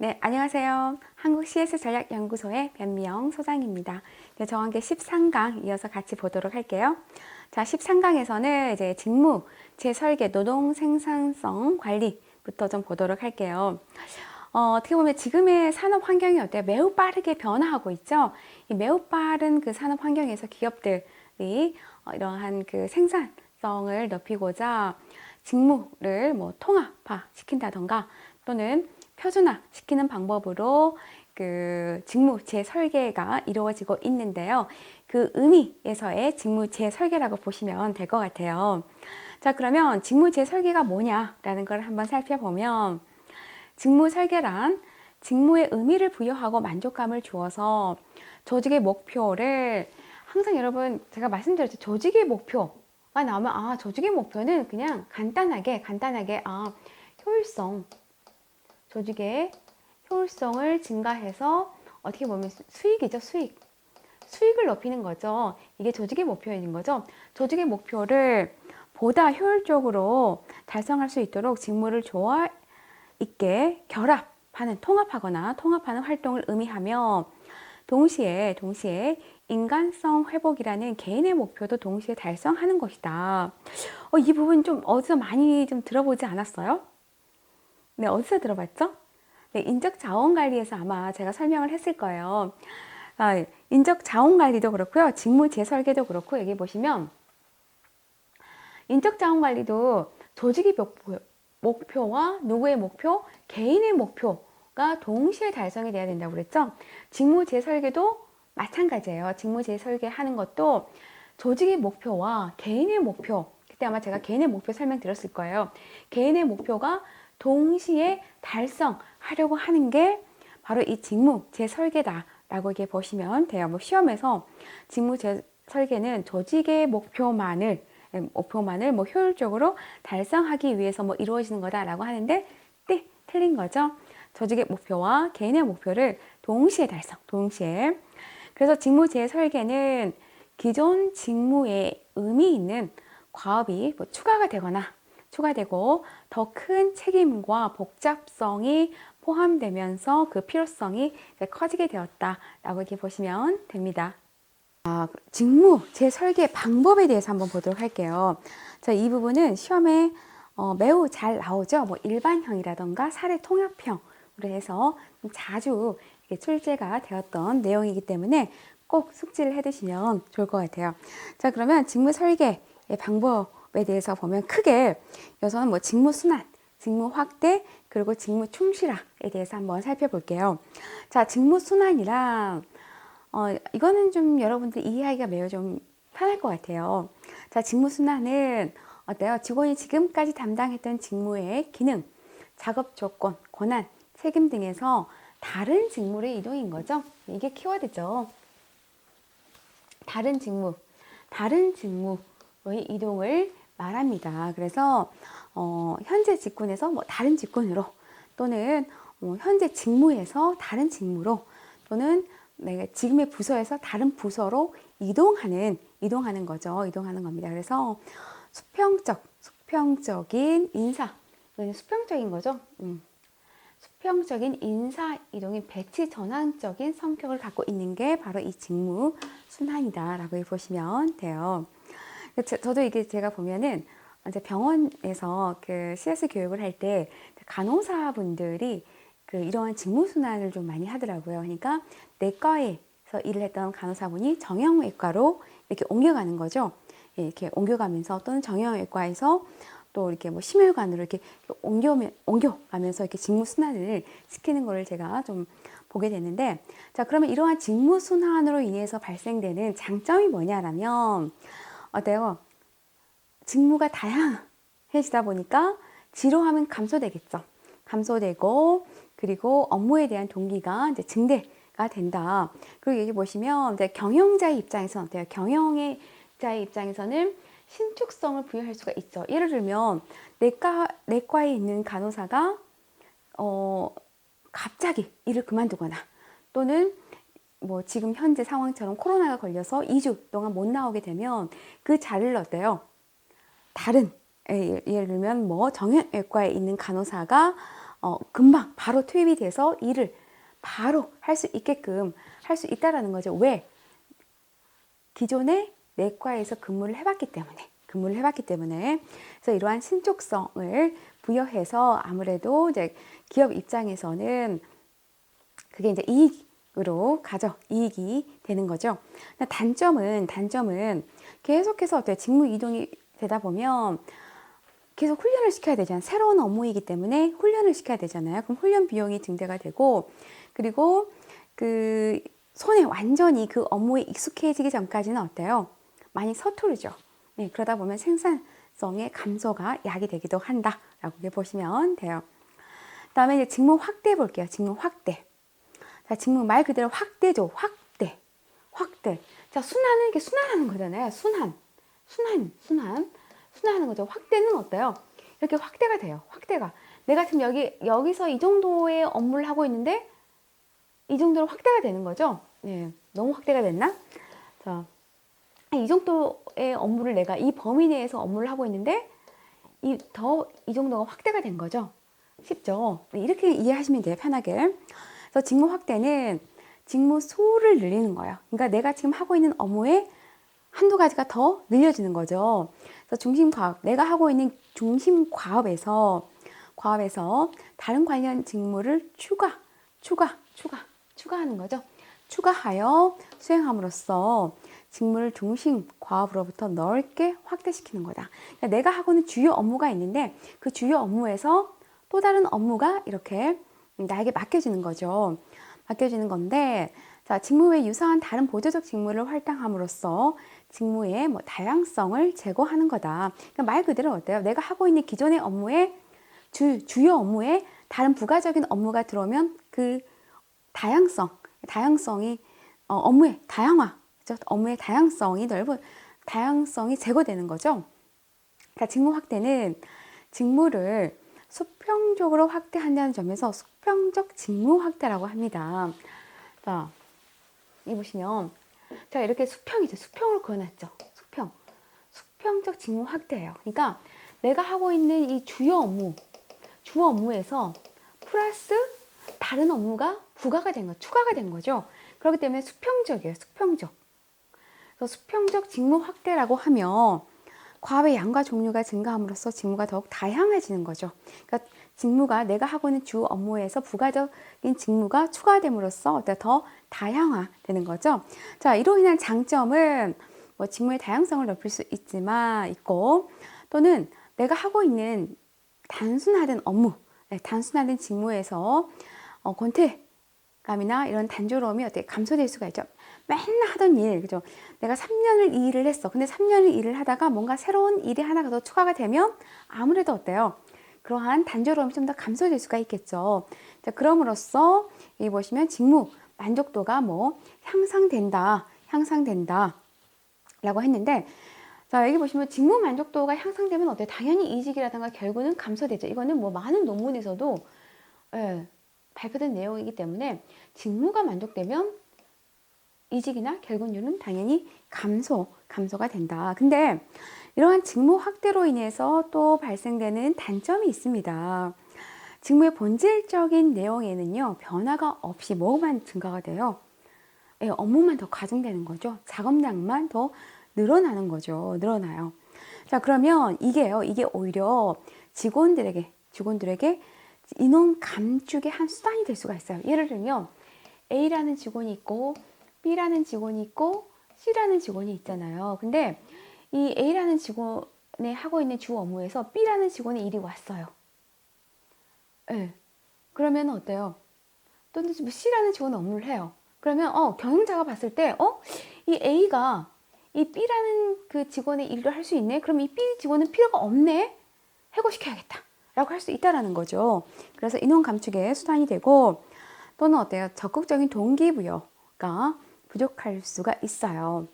네, 안녕하세요. 한국 CS 전략연구소의 변미영 소장입니다. 네, 저와 함께 13강 이어서 같이 보도록 할게요. 자, 13강에서는 이제 직무, 재설계, 노동 생산성 관리부터 좀 보도록 할게요. 어떻게 보면 지금의 산업 환경이 어때요? 매우 빠르게 변화하고 있죠? 이 매우 빠른 그 산업 환경에서 기업들이 이러한 그 생산성을 높이고자 직무를 뭐 통합화 시킨다던가 또는 표준화 시키는 방법으로 그 직무 재설계가 이루어지고 있는데요. 그 의미에서의 직무 재설계라고 보시면 될 것 같아요. 자, 그러면 직무 재설계가 뭐냐라는 걸 한번 살펴보면 직무 설계란 직무의 의미를 부여하고 만족감을 주어서 조직의 목표를 항상 여러분 제가 말씀드렸죠. 조직의 목표가 나오면 조직의 목표는 그냥 간단하게 효율성 조직의 효율성을 증가해서 어떻게 보면 수익이죠. 수익을 높이는 거죠. 이게 조직의 목표인 거죠. 조직의 목표를 보다 효율적으로 달성할 수 있도록 직무를 조화 있게 통합하는 활동을 의미하며 동시에 인간성 회복이라는 개인의 목표도 동시에 달성하는 것이다. 이 부분 좀 어디서 많이 좀 들어보지 않았어요? 네, 어디서 들어봤죠? 네, 인적 자원 관리에서 아마 제가 설명을 했을 거예요. 인적 자원 관리도 그렇고요. 직무 재설계도 그렇고 여기 보시면 인적 자원 관리도 조직의 목표와 누구의 목표, 개인의 목표가 동시에 달성이 돼야 된다고 그랬죠. 직무 재설계도 마찬가지예요. 직무 재설계 하는 것도 조직의 목표와 개인의 목표, 그때 아마 제가 개인의 목표 설명드렸을 거예요. 개인의 목표가 동시에 달성하려고 하는 게 바로 이 직무 재설계다라고 이렇게 보시면 돼요. 뭐 시험에서 직무 재설계는 조직의 목표만을 뭐 효율적으로 달성하기 위해서 뭐 이루어지는 거다라고 하는데 네, 틀린 거죠. 조직의 목표와 개인의 목표를 동시에 동시에. 그래서 직무 재설계는 기존 직무에 의미 있는 과업이 뭐 추가되고 더 큰 책임과 복잡성이 포함되면서 그 필요성이 커지게 되었다라고 이렇게 보시면 됩니다. 직무 재설계 방법에 대해서 한번 보도록 할게요. 자, 이 부분은 시험에 매우 잘 나오죠. 뭐 일반형이라던가 사례 통합형으로 해서 자주 출제가 되었던 내용이기 때문에 꼭 숙지를 해두시면 좋을 것 같아요. 자, 그러면 직무 설계의 방법에 대해서 보면 크게 여기서는 뭐 직무 순환, 직무 확대, 그리고 직무 충실화에 대해서 한번 살펴볼게요. 자, 직무 순환이랑 이거는 좀 여러분들 이해하기가 매우 좀 편할 것 같아요. 자, 직무 순환은 어때요? 직원이 지금까지 담당했던 직무의 기능, 작업 조건, 권한, 책임 등에서 다른 직무의 이동인 거죠. 이게 키워드죠. 다른 직무의 이동을 말합니다. 그래서 현재 직군에서 뭐 다른 직군으로 또는 현재 직무에서 다른 직무로 또는 내가 지금의 부서에서 다른 부서로 이동하는 거죠. 이동하는 겁니다. 그래서 수평적인 인사, 수평적인 거죠. 수평적인 인사 이동이 배치 전환적인 성격을 갖고 있는 게 바로 이 직무 순환이다라고 보시면 돼요. 저도 이게 제가 보면은 이제 병원에서 그 CS 교육을 할 때 간호사분들이 그 이러한 직무 순환을 좀 많이 하더라고요. 그러니까 내과에서 일을 했던 간호사분이 정형외과로 이렇게 옮겨가는 거죠. 이렇게 옮겨가면서 또는 정형외과에서 또 이렇게 뭐 심혈관으로 이렇게 옮겨가면서 이렇게 직무 순환을 시키는 거를 제가 좀 보게 됐는데, 자, 그러면 이러한 직무 순환으로 인해서 발생되는 장점이 뭐냐라면 어때요? 직무가 다양해지다 보니까 지루함은 감소되겠죠. 감소되고 그리고 업무에 대한 동기가 이제 증대가 된다. 그리고 여기 보시면 이제 경영자의 입장에서는 어때요? 경영자의 입장에서는 신축성을 부여할 수가 있죠. 예를 들면 내과에 있는 간호사가 갑자기 일을 그만두거나 또는 뭐 지금 현재 상황처럼 코로나가 걸려서 2주 동안 못 나오게 되면 그 자리를 어때요? 다른 예를 들면 뭐 정형외과에 있는 간호사가 금방 바로 투입이 돼서 일을 바로 할 수 있게끔 할 수 있다라는 거죠. 왜? 기존에 내과에서 근무를 해봤기 때문에. 그래서 이러한 신속성을 부여해서 아무래도 이제 기업 입장에서는 그게 이제 이익으로 이익이 되는 거죠. 단점은 계속해서 어때요? 직무 이동이 되다 보면 계속 훈련을 시켜야 되잖아요. 새로운 업무이기 때문에 훈련을 시켜야 되잖아요. 그럼 훈련 비용이 증대가 되고, 그리고 그 손에 완전히 그 업무에 익숙해지기 전까지는 어때요? 많이 서투르죠. 네, 그러다 보면 생산성의 감소가 야기되기도 한다라고 보시면 돼요. 그다음에 이제 직무 확대 볼게요. 직무 확대. 자, 직무 말 그대로 확대죠. 확대. 자, 순환은 이렇게 순환하는 거잖아요. 순환하는 거죠. 확대는 어때요? 이렇게 확대가 돼요. 내가 지금 여기서 이 정도의 업무를 하고 있는데 이 정도로 확대가 되는 거죠. 네, 너무 확대가 됐나? 자, 이 정도의 업무를 내가 이 범위 내에서 업무를 하고 있는데 이 정도가 확대가 된 거죠. 쉽죠? 네, 이렇게 이해하시면 돼요. 편하게. 그래서 직무 확대는 직무 수를 늘리는 거예요. 그러니까 내가 지금 하고 있는 업무에 한두 가지가 더 늘려지는 거죠. 그래서 중심과업, 내가 하고 있는 중심과업에서 다른 관련 직무를 추가하는 거죠. 추가하여 수행함으로써 직무를 중심 과업으로부터 넓게 확대시키는 거다. 그러니까 내가 하고 있는 주요 업무가 있는데 그 주요 업무에서 또 다른 업무가 이렇게 나에게 맡겨지는 거죠. 맡겨지는 건데, 자, 직무 외 유사한 다른 보조적 직무를 활당함으로써 직무의 다양성을 제고하는 거다. 그러니까 말 그대로 어때요? 내가 하고 있는 기존의 업무에 주요 업무에 다른 부가적인 업무가 들어오면 그 다양성이 업무의 다양화, 그렇죠? 업무의 다양성이 제고되는 거죠. 그러니까 직무 확대는 직무를 수평적으로 확대한다는 점에서 수평적 직무 확대라고 합니다. 자, 이 보시면 자, 이렇게 수평을 그어놨죠. 수평적 직무 확대예요. 그러니까 내가 하고 있는 이 주 업무에서 플러스 다른 업무가 추가가 된 거죠. 그렇기 때문에 수평적이에요. 그래서 수평적 직무 확대라고 하면 과업의 양과 종류가 증가함으로써 직무가 더욱 다양해지는 거죠. 그러니까 직무가 내가 하고 있는 주 업무에서 부가적인 직무가 추가됨으로써 더 다양화되는 거죠. 자, 이로 인한 장점은 직무의 다양성을 높일 수 있고 또는 내가 하고 있는 단순화된 직무에서 권태감이나 이런 단조로움이 감소될 수가 있죠. 맨날 하던 일, 그죠? 내가 3년을 이 일을 했어. 근데 3년을 일을 하다가 뭔가 새로운 일이 하나가 더 추가가 되면 아무래도 어때요? 그러한 단조로움이 좀 더 감소될 수가 있겠죠. 자, 그럼으로써 여기 보시면 직무 만족도가 향상된다 라고 했는데, 자, 여기 보시면 직무 만족도가 향상되면 어때요? 당연히 이직이라든가 결국은 감소되죠. 이거는 많은 논문에서도 발표된 내용이기 때문에 직무가 만족되면 이직이나 결근율은 당연히 감소가 된다. 근데 이러한 직무 확대로 인해서 또 발생되는 단점이 있습니다. 직무의 본질적인 내용에는요, 변화가 없이 뭐만 증가가 돼요? 업무만 더 가중되는 거죠. 작업량만 더 늘어나요. 자, 그러면 이게 오히려 직원들에게 인원 감축의 한 수단이 될 수가 있어요. 예를 들면 A라는 직원이 있고 B라는 직원이 있고 C라는 직원이 있잖아요. 근데 이 A라는 직원이 하고 있는 주 업무에서 B라는 직원의 일이 왔어요. 네. 그러면 어때요? 또는 C라는 직원은 업무를 해요. 그러면 경영자가 봤을 때 이 A가 이 B라는 그 직원의 일을 할 수 있네? 그럼 이 B 직원은 필요가 없네? 해고시켜야겠다 라고 할 수 있다는 거죠. 그래서 인원 감축의 수단이 되고 또는 어때요? 적극적인 동기부여가 부족할 수가 있어요.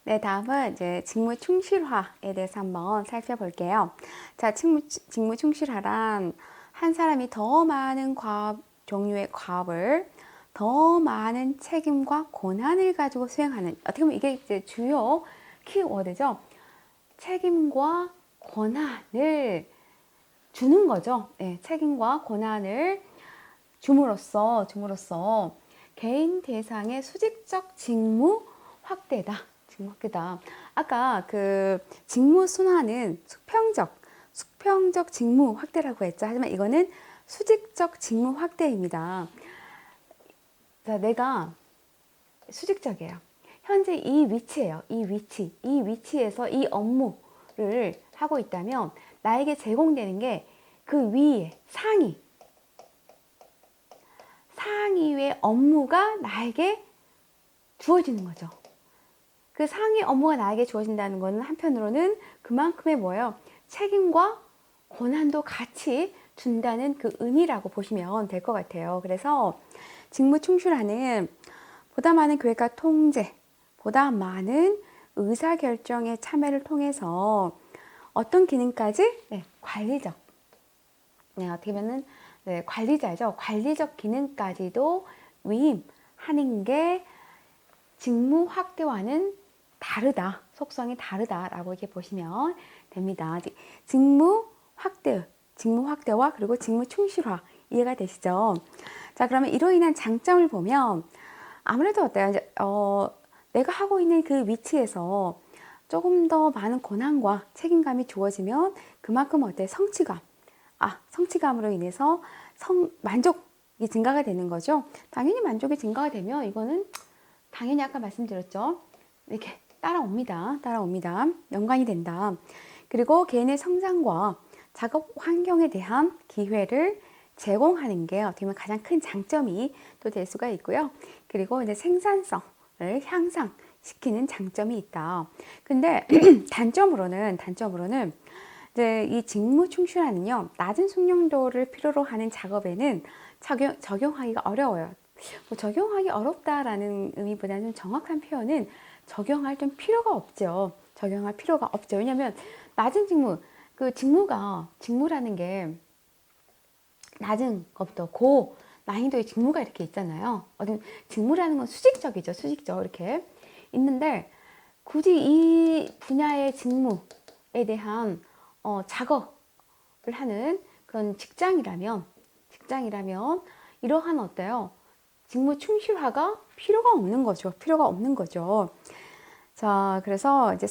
네, 다음은 이제 직무 충실화에 대해서 한번 살펴볼게요. 자, 직무 충실화란 한 사람이 더 많은 종류의 과업을 더 많은 책임과 권한을 가지고 수행하는, 어떻게 보면 이게 이제 주요 키워드죠. 책임과 권한을 주는 거죠. 네, 책임과 권한을 줌으로써 개인 대상의 수직적 직무 확대다. 직무 확대다. 아까 그 직무 순환은 수평적 직무 확대라고 했죠. 하지만 이거는 수직적 직무 확대입니다. 자, 내가 수직적이에요. 현재 이 위치예요. 이 위치에서 이 업무를 하고 있다면 나에게 제공되는 게 그 위에 상위의 업무가 나에게 주어지는 거죠. 그 상위 업무가 나에게 주어진다는 것은 한편으로는 그만큼의 뭐예요? 책임과 권한도 같이 준다는 그 의미라고 보시면 될 것 같아요. 그래서 직무 충실화는 보다 많은 계획과 통제, 보다 많은 의사결정의 참여를 통해서 어떤 기능까지? 네, 관리적. 네, 어떻게 보면 네, 관리자죠. 관리적 기능까지도 위임하는 게 직무 확대와는 다르다. 속성이 다르다라고 이렇게 보시면 됩니다. 직무 확대와 그리고 직무 충실화 이해가 되시죠? 자, 그러면 이로 인한 장점을 보면 아무래도 어때요? 이제 내가 하고 있는 그 위치에서 조금 더 많은 권한과 책임감이 주어지면 그만큼 어때요? 성취감으로 인해서 만족이 증가가 되는 거죠. 당연히 만족이 증가가 되면 이거는 당연히 아까 말씀드렸죠. 이렇게 따라옵니다. 연관이 된다. 그리고 개인의 성장과 작업 환경에 대한 기회를 제공하는 게 어떻게 보면 가장 큰 장점이 또 될 수가 있고요. 그리고 이제 생산성을 향상시키는 장점이 있다. 근데 단점으로는 이제 이 직무 충실화는요, 낮은 숙련도를 필요로 하는 작업에는 적용하기가 어려워요. 뭐 적용하기 어렵다라는 의미보다는 좀 정확한 표현은 적용할 필요가 없죠. 왜냐하면 낮은 직무라는 게 낮은 것부터 고 난이도의 직무가 이렇게 있잖아요. 직무라는 건 수직적 이렇게 있는데 굳이 이 분야의 직무에 대한 작업을 하는 그런 직장이라면 이러한 어때요? 직무 충실화가 필요가 없는 거죠. 자, 그래서 이제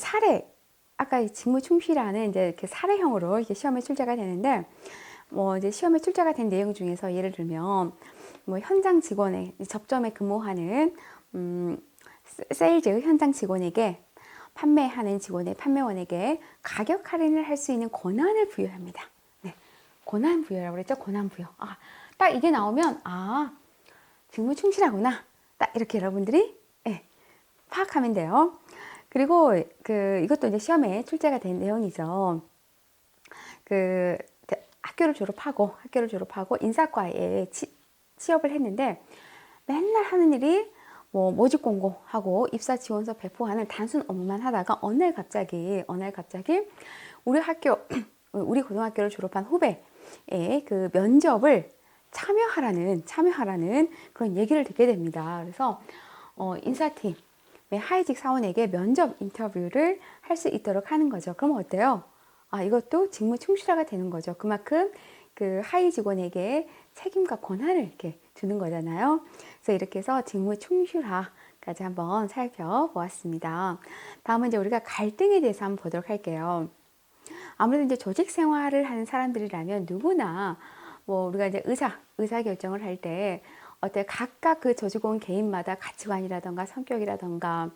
아까 이 직무 충실화는 이제 이렇게 사례형으로 이렇게 시험에 출제가 되는데, 뭐 이제 시험에 출제가 된 내용 중에서 예를 들면, 뭐 현장 직원의 접점에 근무하는, 세일즈 현장 직원에게 판매원에게 가격 할인을 할 수 있는 권한을 부여합니다. 네, 권한 부여라고 그랬죠? 권한 부여. 딱 이게 나오면, 직무 충실하구나. 딱 이렇게 여러분들이 파악하면 돼요. 그리고 이것도 이제 시험에 출제가 된 내용이죠. 학교를 졸업하고 인사과에 취업을 했는데 맨날 하는 일이 뭐 모집 공고하고 입사 지원서 배포하는 단순 업무만 하다가 어느 날 갑자기 우리 고등학교를 졸업한 후배의 그 면접을 참여하라는 그런 얘기를 듣게 됩니다. 그래서 인사팀의 하위직 사원에게 면접 인터뷰를 할 수 있도록 하는 거죠. 그럼 어때요? 이것도 직무 충실화가 되는 거죠. 그만큼 그 하위 직원에게 책임과 권한을 이렇게 주는 거잖아요. 그래서 이렇게 해서 직무 충실화까지 한번 살펴보았습니다. 다음은 이제 우리가 갈등에 대해서 한번 보도록 할게요. 아무래도 이제 조직 생활을 하는 사람들이라면 누구나 뭐 우리가 이제 의사 결정을 할 때 각각 그 조직원 개인마다 가치관이라던가 성격이라던가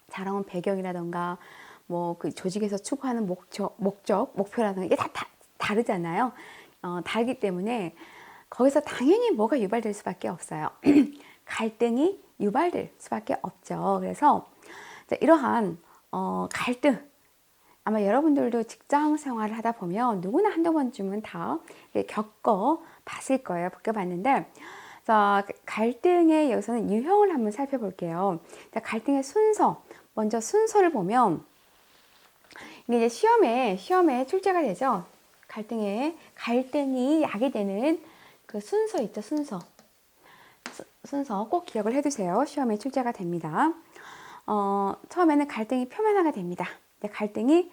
자라온 배경이라던가 뭐 그 조직에서 추구하는 목표라든가 이게 다 다르잖아요. 다르기 때문에 거기서 당연히 뭐가 유발될 수밖에 없어요. 갈등이 유발될 수밖에 없죠. 그래서 이러한 갈등 아마 여러분들도 직장 생활을 하다 보면 누구나 한두 번쯤은 다 겪어 봤을 거예요. 겪어봤는데 자, 갈등의 여기서는 유형을 한번 살펴볼게요. 자, 갈등의 먼저 순서를 보면 이게 이제 시험에 출제가 되죠. 갈등이 야기되는 그 순서 있죠, 순서 꼭 기억을 해두세요. 시험에 출제가 됩니다. 처음에는 갈등이 표면화가 됩니다. 갈등이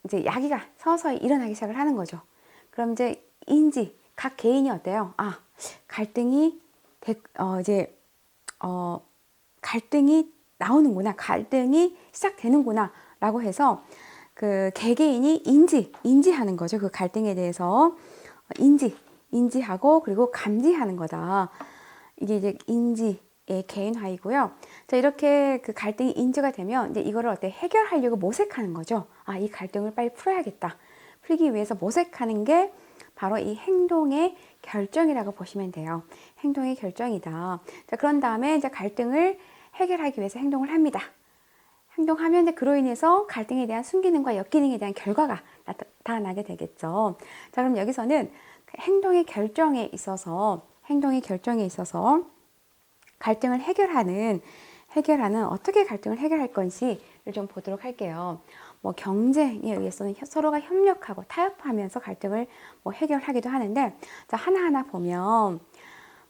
이제 야기가 서서히 일어나기 시작을 하는 거죠. 그럼 이제 인지, 각 개인이 어때요? 아, 갈등이, 갈등이 나오는구나. 갈등이 시작되는구나. 라고 해서 그 개개인이 인지하는 거죠. 그 갈등에 대해서. 인지하고 그리고 감지하는 거다. 이게 이제 인지의 개인화이고요. 자, 이렇게 그 갈등이 인지가 되면 이제 이거를 어때 해결하려고 모색하는 거죠. 아, 이 갈등을 빨리 풀어야겠다. 풀기 위해서 모색하는 게 바로 이 행동의 결정이라고 보시면 돼요. 행동의 결정이다. 자, 그런 다음에 이제 갈등을 해결하기 위해서 행동을 합니다. 행동하면 그로 인해서 갈등에 대한 순기능과 역기능에 대한 결과가 나타나게 되겠죠. 자, 그럼 여기서는 행동의 결정에 있어서 갈등을 해결하는 어떻게 갈등을 해결할 건지를 좀 보도록 할게요. 뭐 경쟁에 의해서는 서로가 협력하고 타협하면서 갈등을 뭐 해결하기도 하는데, 자, 하나하나 보면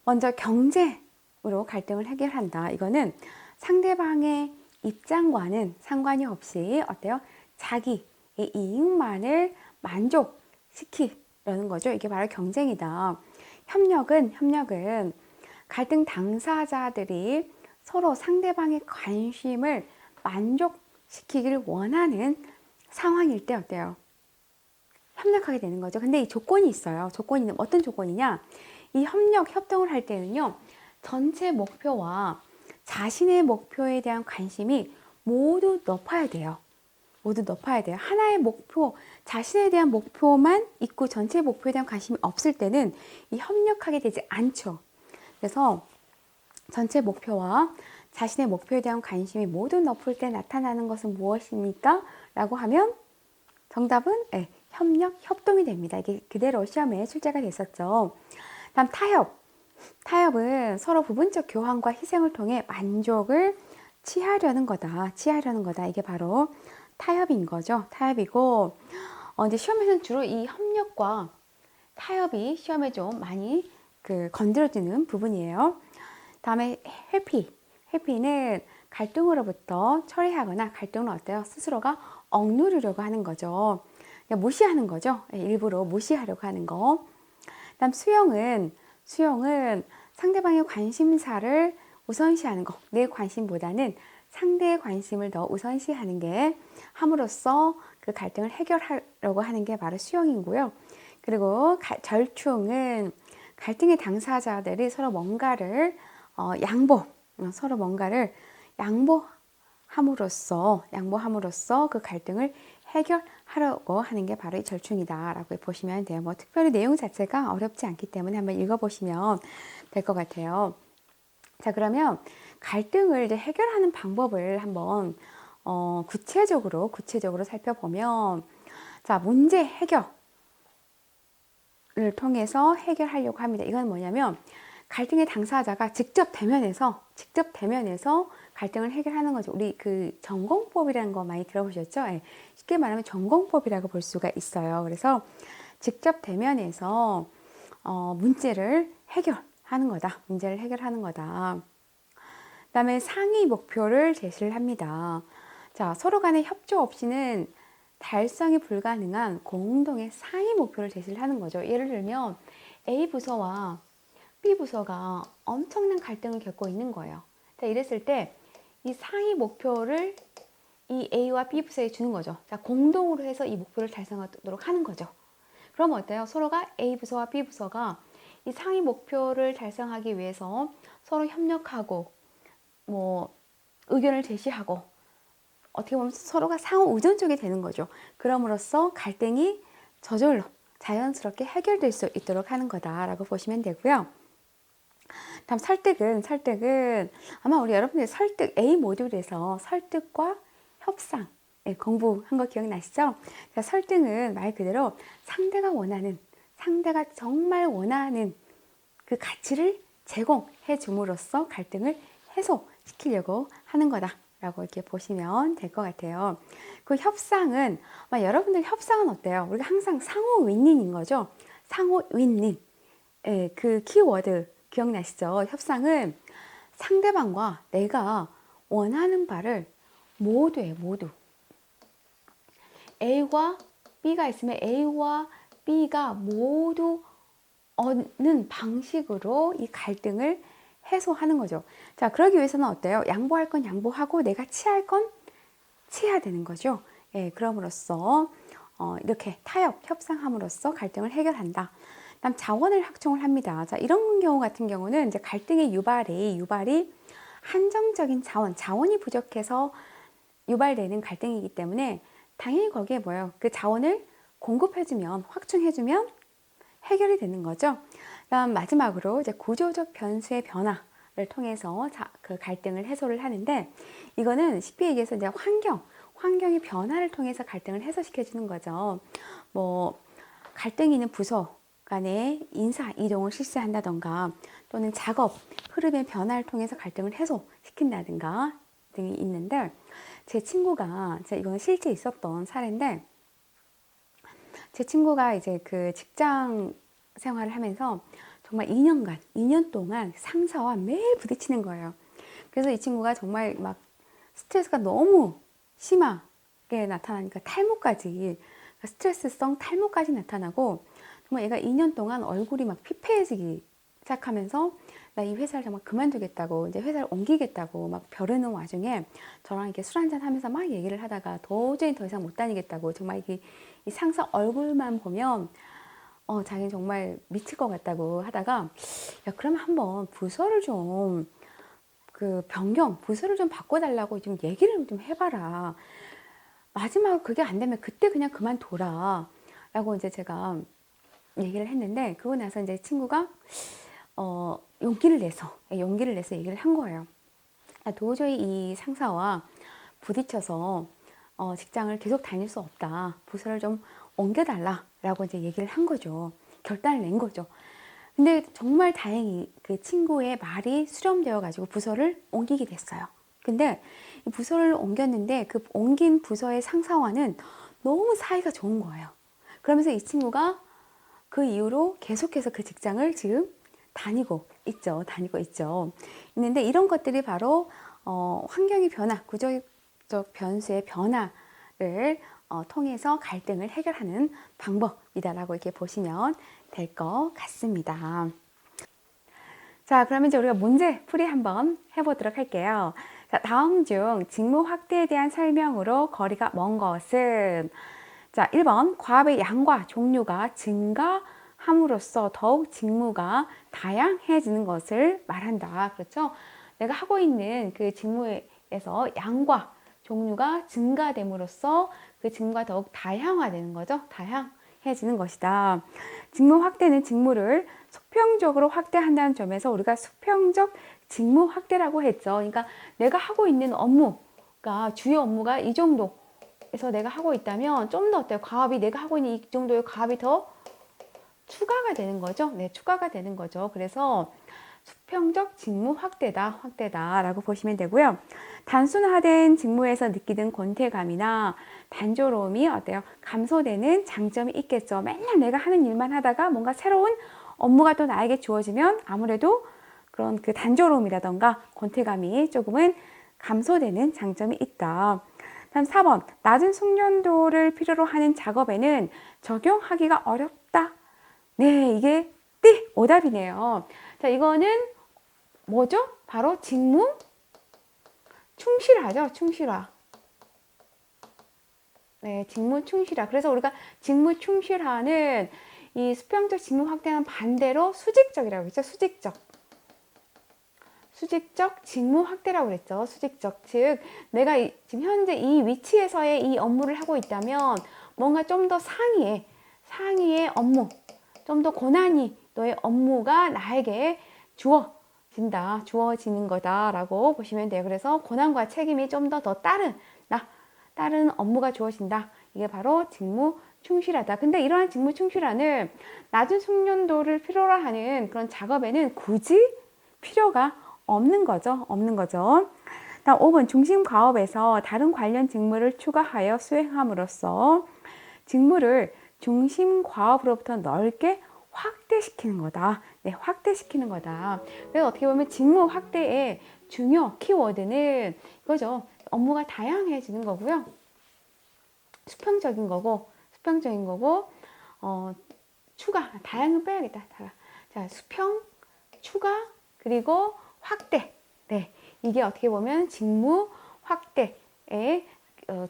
먼저 경쟁으로 갈등을 해결한다. 이거는 상대방의 입장과는 상관이 없이 어때요? 자기의 이익만을 만족시키려는 거죠. 이게 바로 경쟁이다. 협력은 갈등 당사자들이 서로 상대방의 관심을 만족시키기를 원하는 상황일 때 어때요? 협력하게 되는 거죠. 근데 이 조건이 있어요. 조건이 어떤 조건이냐? 이 협동을 할 때는요, 전체 목표와 자신의 목표에 대한 관심이 모두 높아야 돼요. 하나의 목표, 자신에 대한 목표만 있고 전체 목표에 대한 관심이 없을 때는 이 협력하게 되지 않죠. 그래서 전체 목표와 자신의 목표에 대한 관심이 모두 높을 때 나타나는 것은 무엇입니까? 라고 하면 정답은 협동이 됩니다. 이게 그대로 시험에 출제가 됐었죠. 다음 타협은 서로 부분적 교환과 희생을 통해 만족을 취하려는 거다. 이게 바로 타협인 거죠. 타협이고, 이제 시험에서는 주로 이 협력과 타협이 시험에 좀 많이 건드려지는 부분이에요. 다음에 회피는 갈등으로부터 처리하거나 갈등을 어때요? 스스로가 억누르려고 하는 거죠. 그러니까 무시하는 거죠. 일부러 무시하려고 하는 거. 다음 수용은 상대방의 관심사를 우선시하는 거. 내 관심보다는 상대의 관심을 더 우선시하는 게 함으로써 그 갈등을 해결하려고 하는 게 바로 수용이고요. 그리고 절충은 갈등의 당사자들이 서로 뭔가를 양보함으로써 그 갈등을 해결하려고 하는 게 바로 이 절충이다라고 보시면 돼요. 뭐 특별히 내용 자체가 어렵지 않기 때문에 한번 읽어보시면 될 것 같아요. 자, 그러면 갈등을 이제 해결하는 방법을 한번 구체적으로 살펴보면, 자, 문제 해결을 통해서 해결하려고 합니다. 이건 뭐냐면 갈등의 당사자가 직접 대면해서 갈등을 해결하는 거죠. 우리 그 전공법이라는 거 많이 들어보셨죠? 네. 쉽게 말하면 전공법이라고 볼 수가 있어요. 그래서 직접 대면해서 문제를 해결하는 거다. 그다음에 상위 목표를 제시를 합니다. 자, 서로 간의 협조 없이는 달성이 불가능한 공동의 상위 목표를 제시를 하는 거죠. 예를 들면 A 부서와 B 부서가 엄청난 갈등을 겪고 있는 거예요. 자, 이랬을 때 이 상위 목표를 이 A와 B 부서에 주는 거죠. 자, 공동으로 해서 이 목표를 달성하도록 하는 거죠. 그럼 어때요? 서로가 A 부서와 B 부서가 이 상위 목표를 달성하기 위해서 서로 협력하고 뭐 의견을 제시하고 어떻게 보면 서로가 상호 의존적이 되는 거죠. 그럼으로써 갈등이 저절로 자연스럽게 해결될 수 있도록 하는 거다라고 보시면 되고요. 다음 설득은 아마 우리 여러분들 설득 A 모듈에서 설득과 협상 공부한 거 기억나시죠? 자, 설득은 말 그대로 상대가 정말 원하는 그 가치를 제공해 줌으로써 갈등을 해소시키려고 하는 거다라고 이렇게 보시면 될 것 같아요. 그 협상은 아마 여러분들 협상은 어때요? 우리가 항상 상호 윈윈인 거죠. 상호 윈윈. 그 키워드 기억나시죠? 협상은 상대방과 내가 원하는 바를 모두 A와 B가 있으면 A와 B가 모두 얻는 방식으로 이 갈등을 해소하는 거죠. 자, 그러기 위해서는 어때요? 양보할 건 양보하고 내가 취할 건 취해야 되는 거죠. 예, 그럼으로써 이렇게 타협, 협상함으로써 갈등을 해결한다. 다음 자원을 확충을 합니다. 자, 이런 경우 같은 경우는 이제 갈등의 유발이 한정적인 자원이 부족해서 유발되는 갈등이기 때문에 당연히 거기에 뭐예요? 그 자원을 공급해주면, 확충해주면 해결이 되는 거죠. 그다음 마지막으로 이제 구조적 변수의 변화를 통해서 그 갈등을 해소를 하는데, 이거는 쉽게 얘기해서 이제 환경의 변화를 통해서 갈등을 해소시켜 주는 거죠. 뭐 갈등이 있는 부서 간의 인사 이동을 실시한다던가, 또는 작업 흐름의 변화를 통해서 갈등을 해소시킨다든가 등이 있는데, 제 친구가, 이건 실제 있었던 사례인데, 제 친구가 이제 그 직장 생활을 하면서 정말 2년 동안 상사와 매일 부딪히는 거예요. 그래서 이 친구가 정말 막 스트레스가 너무 심하게 나타나니까 스트레스성 탈모까지 나타나고, 정말 얘가 2년 동안 얼굴이 막 피폐해지기 시작하면서 나 이 회사를 정말 그만두겠다고, 이제 회사를 옮기겠다고 막 벼르는 와중에 저랑 이렇게 술 한잔 하면서 막 얘기를 하다가 도저히 더 이상 못 다니겠다고, 정말 이 상사 얼굴만 보면 자기는 정말 미칠 것 같다고 하다가, 야, 그럼 한번 부서를 좀 부서를 좀 바꿔달라고 좀 얘기를 좀 해봐라. 마지막으로 그게 안 되면 그때 그냥 그만둬라. 라고 이제 제가 얘기를 했는데, 그러고 나서 이제 친구가 용기를 내서 얘기를 한 거예요. 도저히 이 상사와 부딪혀서 직장을 계속 다닐 수 없다. 부서를 좀 옮겨달라라고 이제 얘기를 한 거죠. 결단을 낸 거죠. 근데 정말 다행히 그 친구의 말이 수렴되어 가지고 부서를 옮기게 됐어요. 근데 이 부서를 옮겼는데 그 옮긴 부서의 상사와는 너무 사이가 좋은 거예요. 그러면서 이 친구가 그 이후로 계속해서 그 직장을 지금 다니고 있죠. 있는데 이런 것들이 바로 환경의 변화, 구조적 변수의 변화를 통해서 갈등을 해결하는 방법이다라고 이렇게 보시면 될 것 같습니다. 자, 그러면 이제 우리가 문제 풀이 한번 해보도록 할게요. 자, 다음 중 직무 확대에 대한 설명으로 거리가 먼 것은, 자, 1번 과업의 양과 종류가 증가함으로써 더욱 직무가 다양해지는 것을 말한다. 그렇죠? 내가 하고 있는 그 직무에서 양과 종류가 증가됨으로써 그 직무가 더욱 다양화되는 거죠. 다양해지는 것이다. 직무 확대는 직무를 수평적으로 확대한다는 점에서 우리가 수평적 직무 확대라고 했죠. 그러니까 내가 하고 있는 업무가, 주요 업무가 이 정도에서 내가 하고 있다면 좀 더 어때요? 과업이, 내가 하고 있는 이 정도의 과업이 더 추가가 되는 거죠. 네, 추가가 되는 거죠. 그래서 수평적 직무 확대다라고 보시면 되고요. 단순화된 직무에서 느끼는 권태감이나 단조로움이 어때요? 감소되는 장점이 있겠죠. 맨날 내가 하는 일만 하다가 뭔가 새로운 업무가 또 나에게 주어지면 아무래도 그런 그 단조로움이라던가 권태감이 조금은 감소되는 장점이 있다. 다음 4번, 낮은 숙련도를 필요로 하는 작업에는 적용하기가 어렵다. 네, 이게 오답이네요. 자, 이거는 뭐죠? 바로 직무 충실화죠. 충실화. 네, 직무 충실화. 그래서 우리가 직무 충실화는 이 수평적 직무 확대는 반대로 수직적이라고 했죠. 수직적 직무 확대라고 그랬죠. 수직적. 즉, 내가 지금 현재 이 위치에서의 이 업무를 하고 있다면 뭔가 좀 더 상위의 업무, 좀 더 고난이 너의 업무가 나에게 주어지는 거다라고 보시면 돼요. 그래서 고난과 책임이 좀 더 다른 업무가 주어진다. 이게 바로 직무 충실하다. 근데 이러한 직무 충실화는 낮은 숙련도를 필요로 하는 그런 작업에는 굳이 필요가 없는 거죠. 다음 5번, 중심 과업에서 다른 관련 직무를 추가하여 수행함으로써 직무를 중심 과업으로부터 넓게 확대시키는 거다. 네, 확대시키는 거다. 그래서 어떻게 보면 직무 확대의 중요 키워드는 이거죠. 업무가 다양해지는 거고요. 수평적인 거고, 추가, 다양은 빼야겠다. 자, 수평, 추가, 그리고 확대. 네, 이게 어떻게 보면 직무 확대의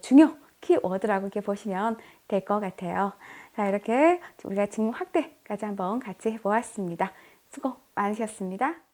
중요 키워드라고 이렇게 보시면 될 것 같아요. 자, 이렇게 우리가 직무 확대까지 한번 같이 해보았습니다. 수고 많으셨습니다.